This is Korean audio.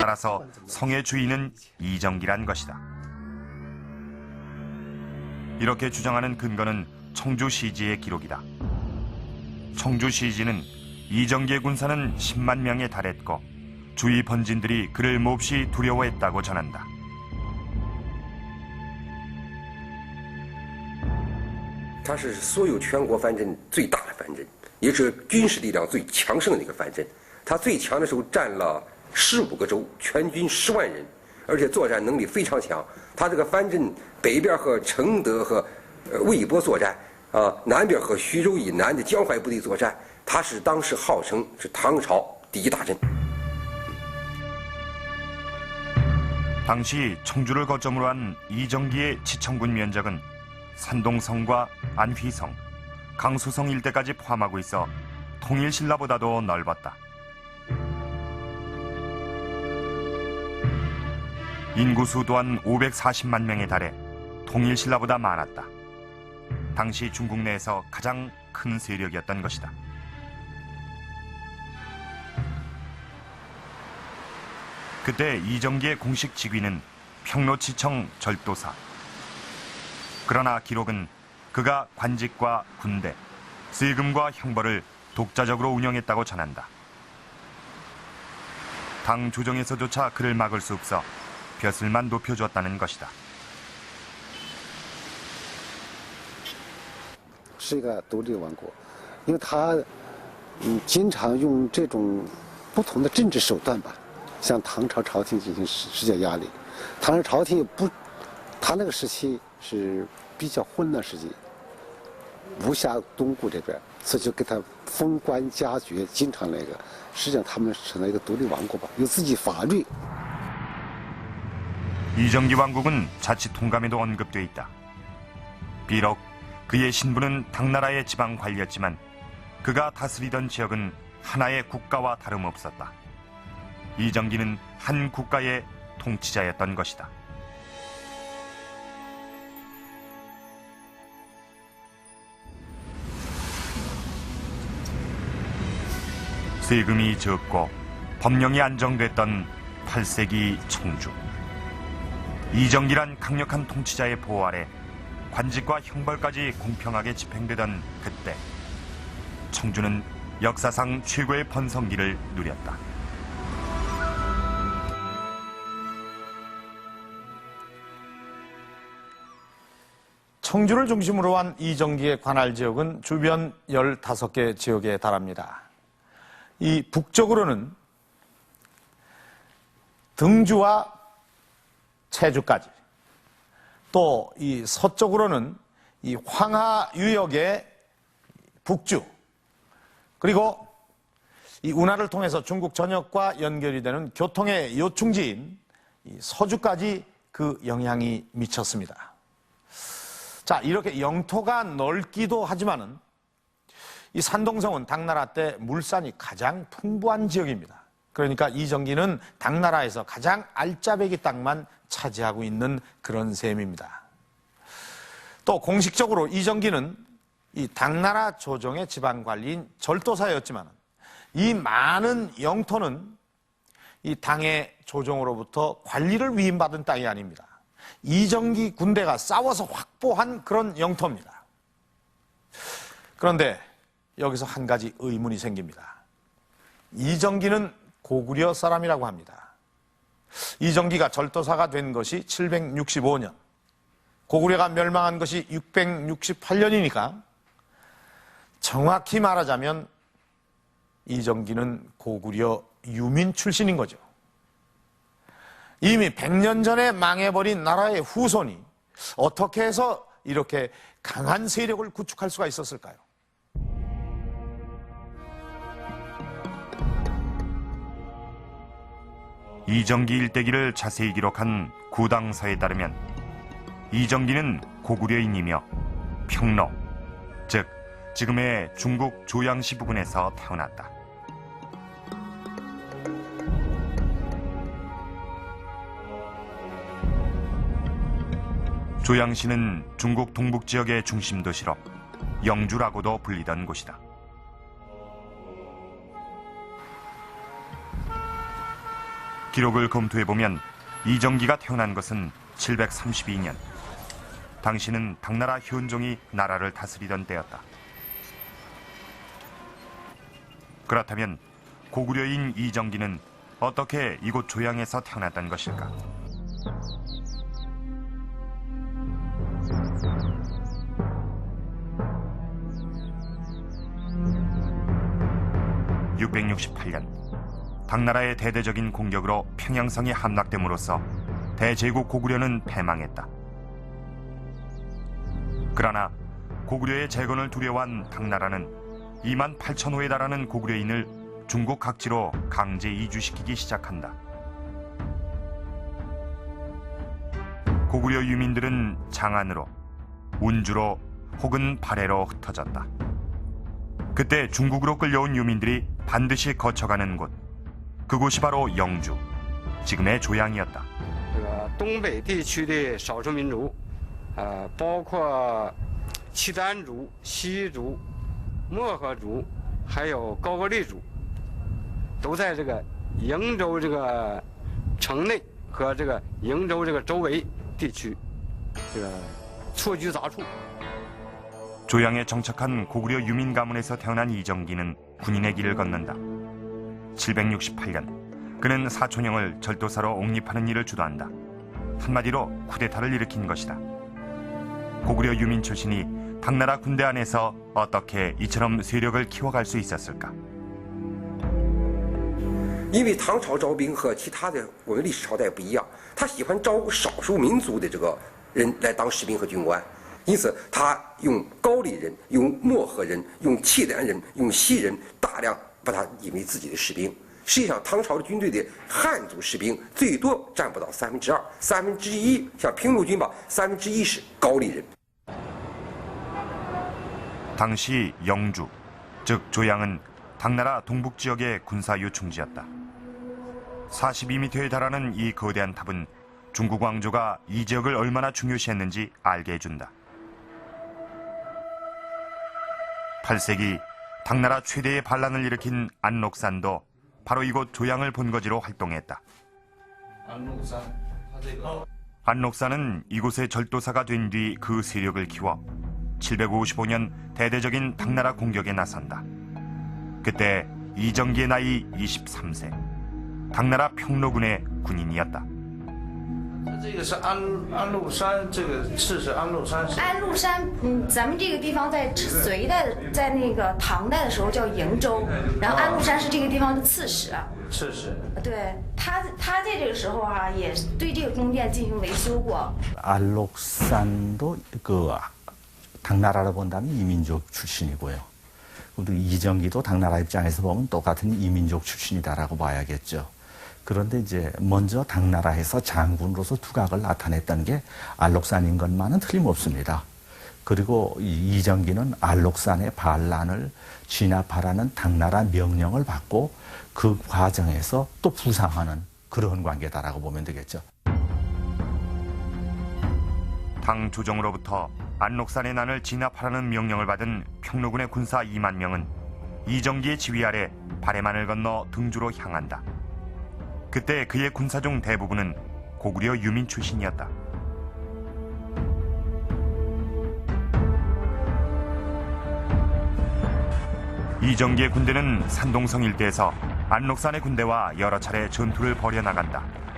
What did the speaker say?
따라서 성의 주인은 이정기란 것이다. 이렇게 주장하는 근거는 청주시지의 기록이다. 청주시지는 이정기의 군사는 10만 명에 달했고 주위 번진들이 그를 몹시 두려워했다고 전한다. 它是所有全国藩镇最大的藩镇，也是军事力量最强盛的一个藩镇。它最强的时候占了15个州，全军10万人，而且作战能力非常强。它这个藩镇北边和承德和魏博作战，南边和徐州以南的江淮部队作战，它是当时号称是唐朝第一大镇。 당시 청주를 거점으로 한 이정기의 지청군 면적은 산동성과 안휘성, 강수성 일대까지 포함하고 있어 통일신라보다도 넓었다. 인구수 또한 540만 명에 달해 통일신라보다 많았다. 당시 중국 내에서 가장 큰 세력이었던 것이다. 그때 이정기의 공식 직위는 평로지청 절도사. 그러나 기록은 그가 관직과 군대, 세금과 형벌을 독자적으로 운영했다고 전한다. 당 조정에서조차 그를 막을 수 없어 벼슬만 높여주었다는 것이다. 是一个独立王国，因为他经常用这种不同的政治手段吧。 向唐朝朝廷进行施加压力，唐朝朝廷不，他那个时期是比较混乱时期，无暇东顾这边，所以就给他封官加爵，经常那个，实际上他们成了一个独立王国吧，有自己法律。 이정기 왕국은 자칫 통감에도 언급돼 있다. 비록 그의 신부는 당나라의 지방 관리였지만 그가 다스리던 지역은 하나의 국가와 다름없었다. 이정기는 한 국가의 통치자였던 것이다. 세금이 적고 법령이 안정됐던 8세기 청주. 이정기란 강력한 통치자의 보호 아래 관직과 형벌까지 공평하게 집행되던 그때 청주는 역사상 최고의 번성기를 누렸다. 청주를 중심으로 한 이정기의 관할 지역은 주변 15개 지역에 달합니다. 이 북쪽으로는 등주와 체주까지, 또 이 서쪽으로는 이 황하 유역의 북주, 그리고 이 운하를 통해서 중국 전역과 연결이 되는 교통의 요충지인 이 서주까지 그 영향이 미쳤습니다. 자, 이렇게 영토가 넓기도 하지만은 이 산동성은 당나라 때 물산이 가장 풍부한 지역입니다. 그러니까 이정기는 당나라에서 가장 알짜배기 땅만 차지하고 있는 그런 셈입니다. 또 공식적으로 이정기는 이 당나라 조정의 지방 관리인 절도사였지만 이 많은 영토는 이 당의 조정으로부터 관리를 위임받은 땅이 아닙니다. 이정기 군대가 싸워서 확보한 그런 영토입니다. 그런데 여기서 한 가지 의문이 생깁니다. 이정기는 고구려 사람이라고 합니다. 이정기가 절도사가 된 것이 765년, 고구려가 멸망한 것이 668년이니까 정확히 말하자면 이정기는 고구려 유민 출신인 거죠. 이미 100년 전에 망해버린 나라의 후손이 어떻게 해서 이렇게 강한 세력을 구축할 수가 있었을까요? 이정기 일대기를 자세히 기록한 구당서에 따르면 이정기는 고구려인이며 평로, 즉 지금의 중국 조양시 부근에서 태어났다. 조양시는 중국 동북 지역의 중심 도시로 영주라고도 불리던 곳이다. 기록을 검토해보면 이정기가 태어난 것은 732년. 당시는 당나라 현종이 나라를 다스리던 때였다. 그렇다면 고구려인 이정기는 어떻게 이곳 조양에서 태어났던 것일까? (668년) 당나라의 대대적인 공격으로 평양성이 함락됨으로써 대제국 고구려는 패망했다. 그러나 고구려의 재건을 두려워한 당나라는 2만 8천 호에 달하는 고구려인을 중국 각지로 강제 이주시키기 시작한다. 고구려 유민들은 장안으로, 운주로 혹은 발해로 흩어졌다. 그때 중국으로 끌려온 유민들이 반드시 거쳐가는 곳, 그곳이 바로 영주, 지금의 조양이었다. 东北地区的少数民族，包括契丹族、西族、漠河族，还有高句丽族，都在这个瀛州这个城内和这个瀛州这个周围地区，这个错居杂处。 조양에 정착한 고구려 유민 가문에서 태어난 이정기는 군인의 길을 걷는다. 768년, 그는 사촌형을 절도사로 옹립하는 일을 주도한다. 한마디로 쿠데타를 일으킨 것이다. 고구려 유민 출신이 당나라 군대 안에서 어떻게 이처럼 세력을 키워갈 수 있었을까? 因为唐朝招兵和其他的我们历史朝代不一样，他喜欢招少数民族的这个人来当士兵和军官，因此他用高丽人、用漠河人、用契丹人、用西人，大量把他引为自己的士兵。实际上，唐朝的军队的汉族士兵最多占不到2/3，1/3，像平陆军吧，1/3是高丽人。 당시 영주, 즉 조양은 당나라 동북 지역의 군사 요충지였다. 42m에 달하는 이 거대한 탑은 중국 왕조가 이 지역을 얼마나 중요시했는지 알게 해준다. 8세기 당나라 최대의 반란을 일으킨 안록산도 바로 이곳 조양을 본거지로 활동했다. 안록산은 이곳의 절도사가 된 뒤 그 세력을 키워 755년 대대적인 당나라 공격에 나선다. 그때 이정기의 나이 23세, 당나라 평로군의 군인이었다. 这个是安禄山，这个刺史安禄山是。安禄山，咱们这个地方在隋代，在那个唐代的时候叫瀛州，然后安禄山是这个地方的刺史。刺史。对，他在这个时候啊，也对这个宫殿进行维修过。 안록산도 그 당나라로 본다면 이민족 출신이고요. 그리고 이정기도 당나라 입장에서 보면 똑같은 이민족 출신이다라고 봐야겠죠. 그런데 이제 먼저 당나라에서 장군으로서 두각을 나타냈던 게 안록산인 것만은 틀림없습니다. 그리고 이정기는 안록산의 반란을 진압하라는 당나라 명령을 받고 그 과정에서 또 부상하는 그런 관계다라고 보면 되겠죠. 당 조정으로부터 안록산의 난을 진압하라는 명령을 받은 평로군의 군사 2만 명은 이정기의 지휘 아래 발해만을 건너 등주로 향한다. 그때 그의 군사 중 대부분은 고구려 유민 출신이었다. 이정기의 군대는 산동성 일대에서 안록산의 군대와 여러 차례 전투를 벌여나간다.